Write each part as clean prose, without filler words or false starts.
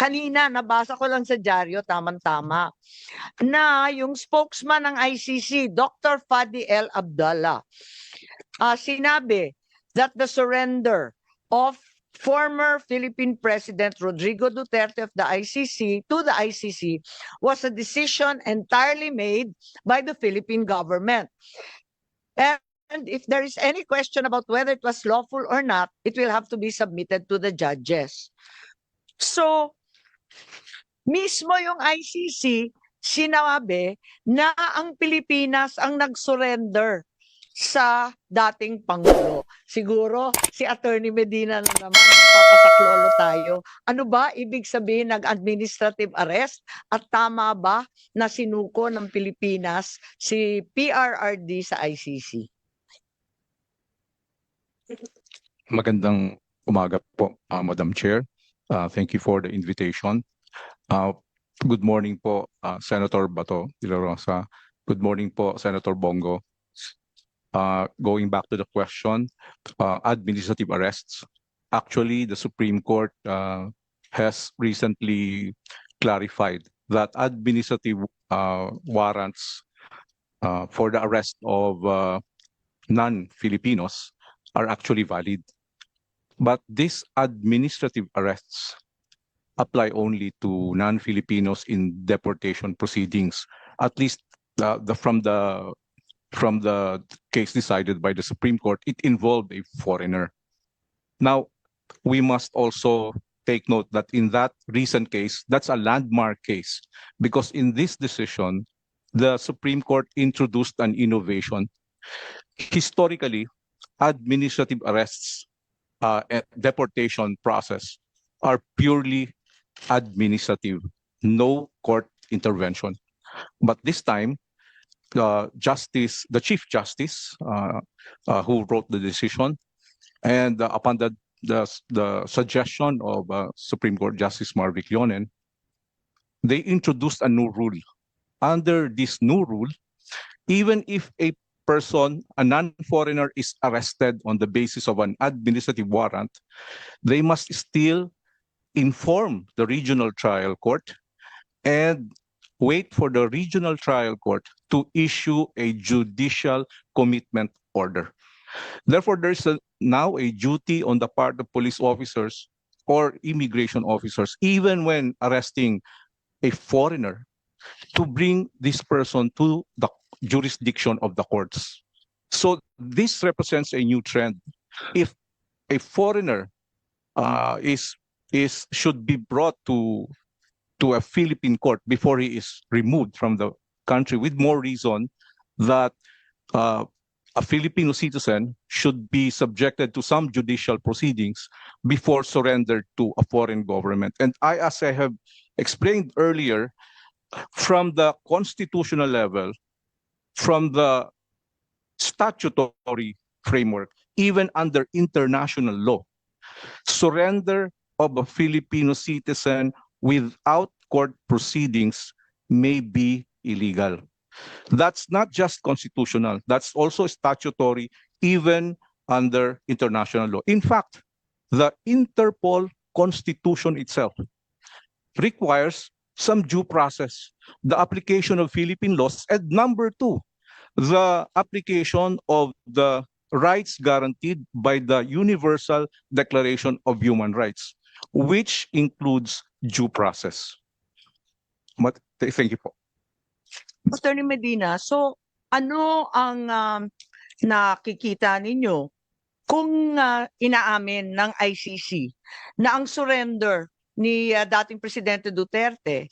kanina nabasa ko lang sa dyaryo, tamang-tama, na yung spokesman ng ICC, Dr. Fadi L. Abdallah, sinabi that the surrender of former Philippine President Rodrigo Duterte of the ICC to the ICC was a decision entirely made by the Philippine government. And if there is any question about whether it was lawful or not, it will have to be submitted to the judges. So, mismo yung ICC, sinabi na ang Pilipinas ang nag-surrender sa dating Pangulo. Siguro si Attorney Medina na naman, papasaklolo tayo. Ano ba ibig sabihin ng administrative arrest? At tama ba na sinuko ng Pilipinas si PRRD sa ICC? Magandang umaga po, Madam Chair. Thank you for the invitation. Good morning po, Senator Bato de la Rosa. Good morning po, Senator Bongo. Going back to the question, administrative arrests. Actually, the Supreme Court has recently clarified that administrative warrants for the arrest of non-Filipinos are actually valid. But these administrative arrests apply only to non-Filipinos in deportation proceedings, at least from the case decided by the Supreme Court, it involved a foreigner. Now, we must also take note that in that recent case, that's a landmark case, because in this decision, the Supreme Court introduced an innovation. Historically, administrative arrests and deportation process are purely administrative, no court intervention. But this time, the Chief Justice who wrote the decision, and upon the suggestion of Supreme Court Justice Marvick Leonen, they introduced a new rule. Under this new rule, even if a person, a non-foreigner, is arrested on the basis of an administrative warrant, they must still inform the regional trial court and wait for the regional trial court to issue a judicial commitment order. Therefore, there is now a duty on the part of police officers or immigration officers, even when arresting a foreigner, to bring this person to the jurisdiction of the courts. So this represents a new trend. If a foreigner should be brought to a Philippine court before he is removed from the country, with more reason that a Filipino citizen should be subjected to some judicial proceedings before surrendered to a foreign government. And as I have explained earlier, from the constitutional level, from the statutory framework, even under international law, surrender of a Filipino citizen without court proceedings may be illegal. That's not just constitutional, that's also statutory, even under international law. In fact, the Interpol Constitution itself requires some due process, the application of Philippine laws, and number two, the application of the rights guaranteed by the Universal Declaration of Human Rights, which includes due process. But thank you po. Attorney Medina, so ano ang nakikita ninyo kung inaamin ng ICC na ang surrender ni dating Presidente Duterte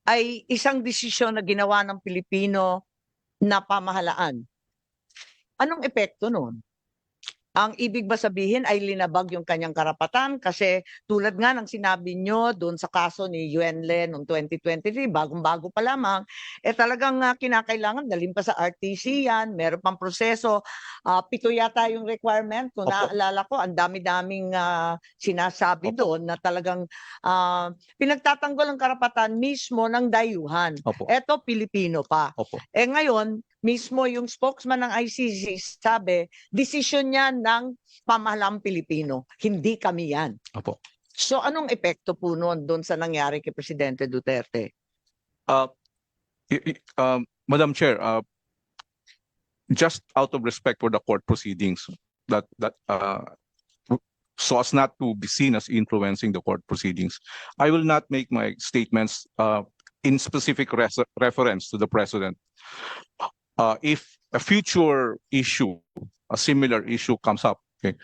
ay isang desisyon na ginawa ng Pilipino na pamahalaan? Anong epekto nun? Ang ibig ba sabihin ay linabag yung kanyang karapatan? Kasi tulad nga ng sinabi nyo doon sa kaso ni Yuenle noong 2023, bagong-bago pa lamang, talagang kinakailangan, dalhin pa sa RTC yan, meron pang proseso. 7 yata yung requirement. Kung naalala ko, ang dami-daming sinasabi doon na talagang pinagtatanggol ang karapatan mismo ng dayuhan. Eto, Pilipino pa. Ngayon, mismo yung spokesman ng ICC sabi, desisyon niya ng pamahalaang Pilipino. Hindi kami yan. So anong epekto po noon doon sa nangyari kay Presidente Duterte? Uh, Madam Chair, just out of respect for the court proceedings, so as not to be seen as influencing the court proceedings, I will not make my statements in specific reference to the president. If a future issue, a similar issue comes up, okay,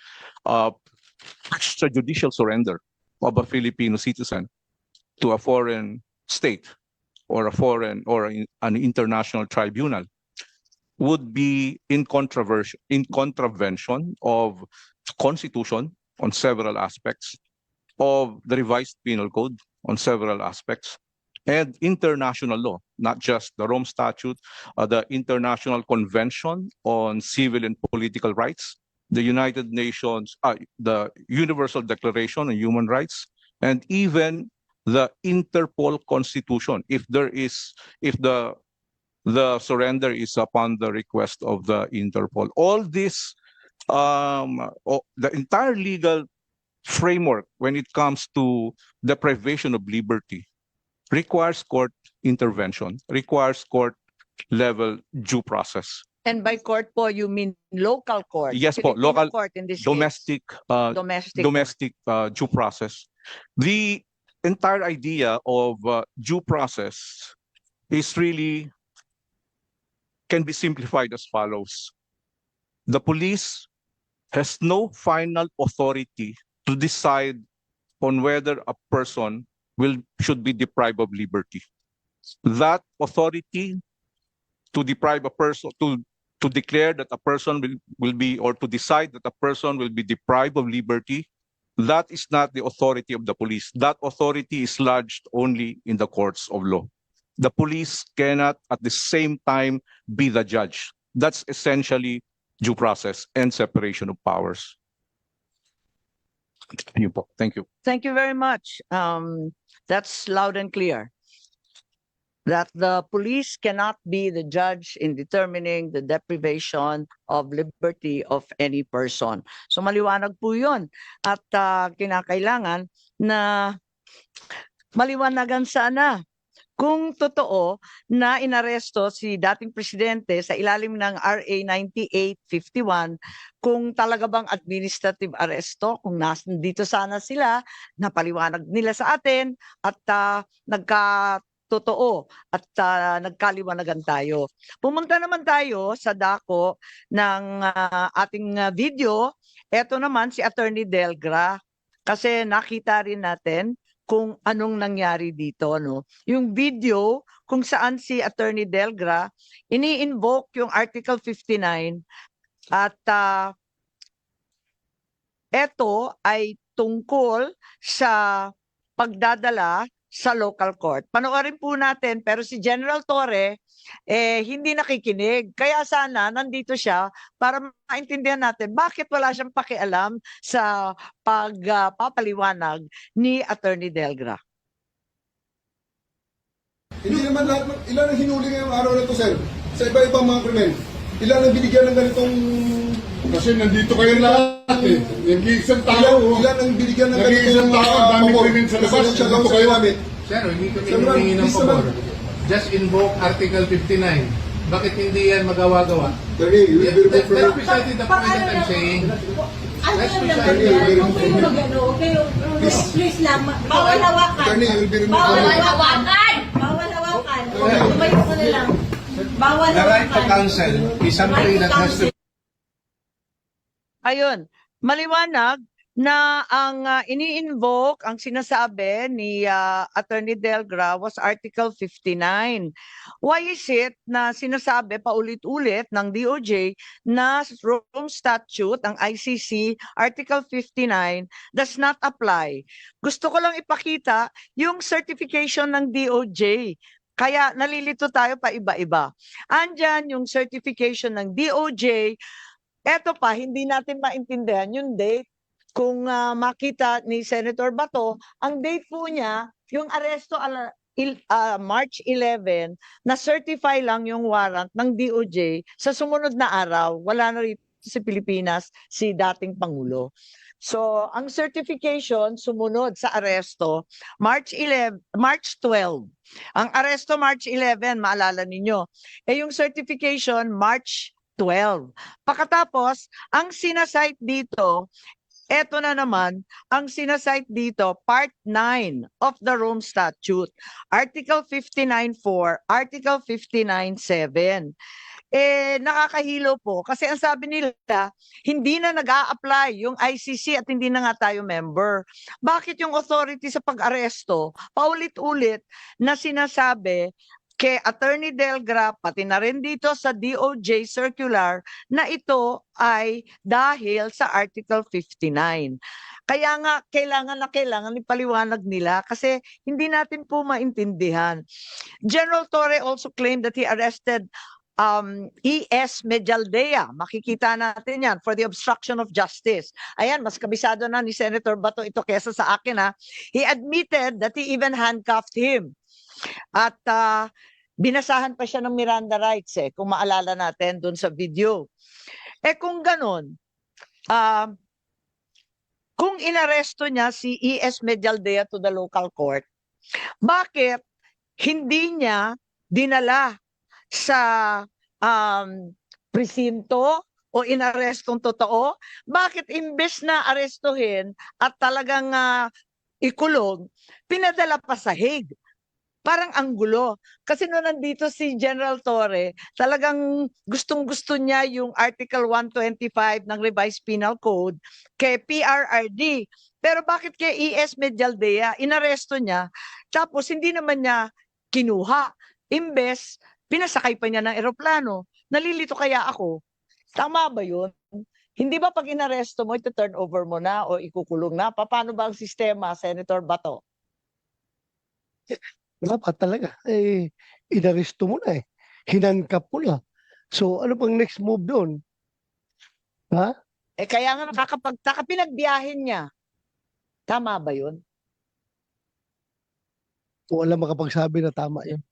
extrajudicial surrender of a Filipino citizen to a foreign state or an international tribunal would be in contravention of Constitution on several aspects, of the revised penal code on several aspects, and international law, not just the Rome Statute, the International Convention on Civil and Political Rights, the United Nations, the Universal Declaration on Human Rights, and even the Interpol Constitution, if the surrender is upon the request of the Interpol. All this, the entire legal framework when it comes to deprivation of liberty requires court intervention, requires court level due process. And by court po, you mean local court? Yes po, Filipino local court in this domestic case. Domestic. domestic due process. The entire idea of due process is really can be simplified as follows. The police has no final authority to decide on whether a person should be deprived of liberty. That authority to deprive a person, to declare that a person will be, or to decide that a person will be deprived of liberty, that is not the authority of the police. That authority is lodged only in the courts of law. The police cannot at the same time be the judge. That's essentially due process and separation of powers. Thank you. Thank you very much. That's loud and clear. That the police cannot be the judge in determining the deprivation of liberty of any person. So maliwanag po yun. At kinakailangan na maliwanagan sana kung totoo na inaresto si dating presidente sa ilalim ng RA 9851, kung talaga bang administrative arresto, kung nandito sana sila, napaliwanag nila sa atin at nagkatotoo at nagkaliwanagan tayo. Pumunta naman tayo sa dako ng ating video. Ito naman si Attorney Delgra, kasi nakita rin natin kung anong nangyari dito, no? Yung video kung saan si Attorney Delgra ini-invoke yung Article 59 at ito ay tungkol sa pagdadala sa local court. Panoorin po natin, pero si General Torre hindi nakikinig. Kaya sana nandito siya para maintindihan natin bakit wala siyang pakialam sa pagpapaliwanag ni Attorney Delgra. Hindi naman lahat, ilan ang hinuli ngayong araw na ito, sir? Sa iba-ibang mga krimen. Ilan ang binigyan ng ganitong... Kasi nandito kayo lahat eh. Nag-iisang tao. Ilan ang binigyan ng Nag-iisang ganitong... tao, ang dami krimen sa labas. Nandito kayo. Sir, hindi kami Sir, humingi ng please pabor. naman. Just invoke Article 59. Bakit hindi yan magawa-gawa? Attorney, you will be That's removed from... precisely the point that I'm saying. Ano Let's lang decide. naman yan? Huwag kayo mag-ano, okay? Please lang, bawal hawakan. Attorney, you will be removed Bawal from... hawakan! Bawal hawakan. Tumayo ka na lang. Bawal The right to hawakan. counsel is something that has to Ayun, maliwanag na ang ini-invoke, ang sinasabi ni Attorney Delgra was Article 59. Why is it na sinasabi paulit-ulit ng DOJ na Rome Statute, ang ICC, Article 59 does not apply? Gusto ko lang ipakita yung certification ng DOJ. Kaya nalilito tayo pa iba-iba. Andyan yung certification ng DOJ. Eto pa, hindi natin maintindihan yung date. Kung makita ni Senator Bato, ang date po niya, yung aresto March 11, na-certify lang yung warrant ng DOJ sa sumunod na araw. Wala na rito sa Pilipinas si dating Pangulo. So, ang certification sumunod sa aresto March 12. Ang aresto March 11, maalala ninyo. Eh yung certification March 12. Pagkatapos, ang sinasite dito, eto na naman, ang sinasite dito, Part 9 of the Rome Statute, Article 59.4, Article 59.7. Nakakahilo po kasi ang sabi nila, hindi na nag-a-apply yung ICC at hindi na nga tayo member. Bakit yung authority sa pag-aresto, paulit-ulit na sinasabi kay Attorney Delgra, pati na rin dito sa DOJ circular, na ito ay dahil sa Article 59. Kaya nga, kailangan ipaliwanag nila kasi hindi natin po maintindihan. General Torre also claimed that he arrested E.S. Medialdea. Makikita natin yan for the obstruction of justice. Ayan, mas kabisado na ni Senator Bato ito kesa sa akin ha. He admitted that he even handcuffed him. At binasahan pa siya ng Miranda rights kung maalala natin dun sa video. Kung ganon, kung inaresto niya si E.S. Medialdea to the local court, bakit hindi niya dinala sa presinto o inarestong totoo? Bakit imbes na arestuhin at talagang ikulong, pinadala pa sa Hague? Parang ang gulo. Kasi nung nandito si General Torre, talagang gustong-gusto niya yung Article 125 ng Revised Penal Code kay PRRD. Pero bakit kay E.S. Medialdea, inaresto niya, tapos hindi naman niya kinuha? Imbes, pinasakay pa niya ng eroplano. Nalilito kaya ako. Tama ba yun? Hindi ba pag inaresto mo, ito-turn over mo na o ikukulong na? Paano ba ang sistema, Senator Bato? Dapat talaga. Inaresto mo na Hinankap mo na. So, ano pang next move doon? Ha? Kaya nga nakakapagtaka, pinagbiyahin niya. Tama ba yun? Wala makapagsabi na tama yun.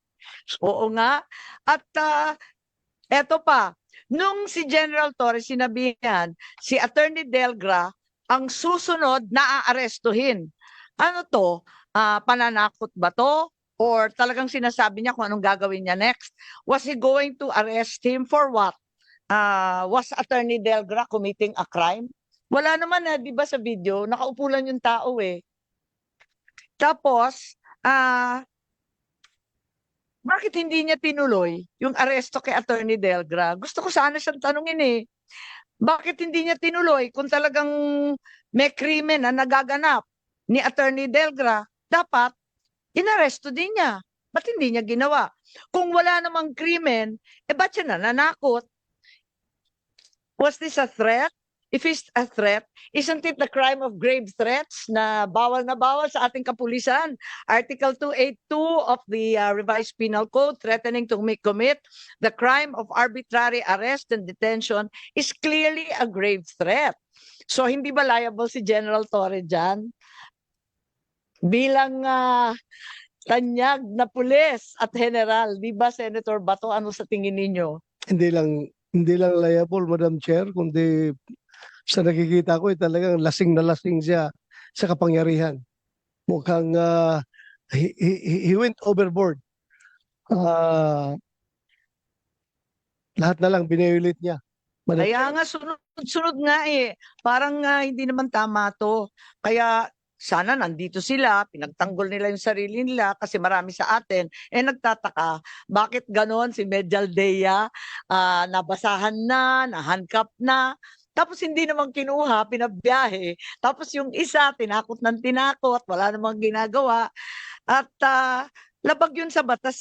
Oo nga. At eto pa, nung si General Torres sinabihan, si Attorney Delgra ang susunod na aarestuhin. Ano to? Pananakot ba to? Or talagang sinasabi niya kung anong gagawin niya next? Was he going to arrest him for what? Was Attorney Delgra committing a crime? Wala naman di ba sa video? Nakaupo lang yung tao Tapos, bakit hindi niya tinuloy yung aresto kay Attorney Delgra? Gusto ko sana siyang tanungin Bakit hindi niya tinuloy kung talagang may krimen na nagaganap ni Attorney Delgra? Dapat inaresto din niya. Ba't hindi niya ginawa? Kung wala namang krimen, ba't siya nananakot? Was this a threat? If it's a threat, isn't it the crime of grave threats na bawal sa ating kapulisan? Article 282 of the Revised Penal Code, threatening to commit the crime of arbitrary arrest and detention is clearly a grave threat. So hindi ba liable si General Torre dyan? Bilang tanyag na pulis at general, di ba Senator Bato, ano sa tingin ninyo? Hindi lang liable, Madam Chair, kundi sa nakikita ko talagang lasing na lasing siya sa kapangyarihan. Mukhang he went overboard. Lahat na lang binayulit niya. Madam Kaya Chair. nga sunod nga parang hindi naman tama to. Kaya sana nandito sila, pinagtanggol nila yung sarili nila kasi marami sa atin. Nagtataka, bakit ganon si Medialdea, nabasahan na, nahandcuff na, tapos hindi naman kinuha, pinabiyahe. Tapos yung isa, tinakot ng tinakot, wala namang ginagawa. At labag yun sa batas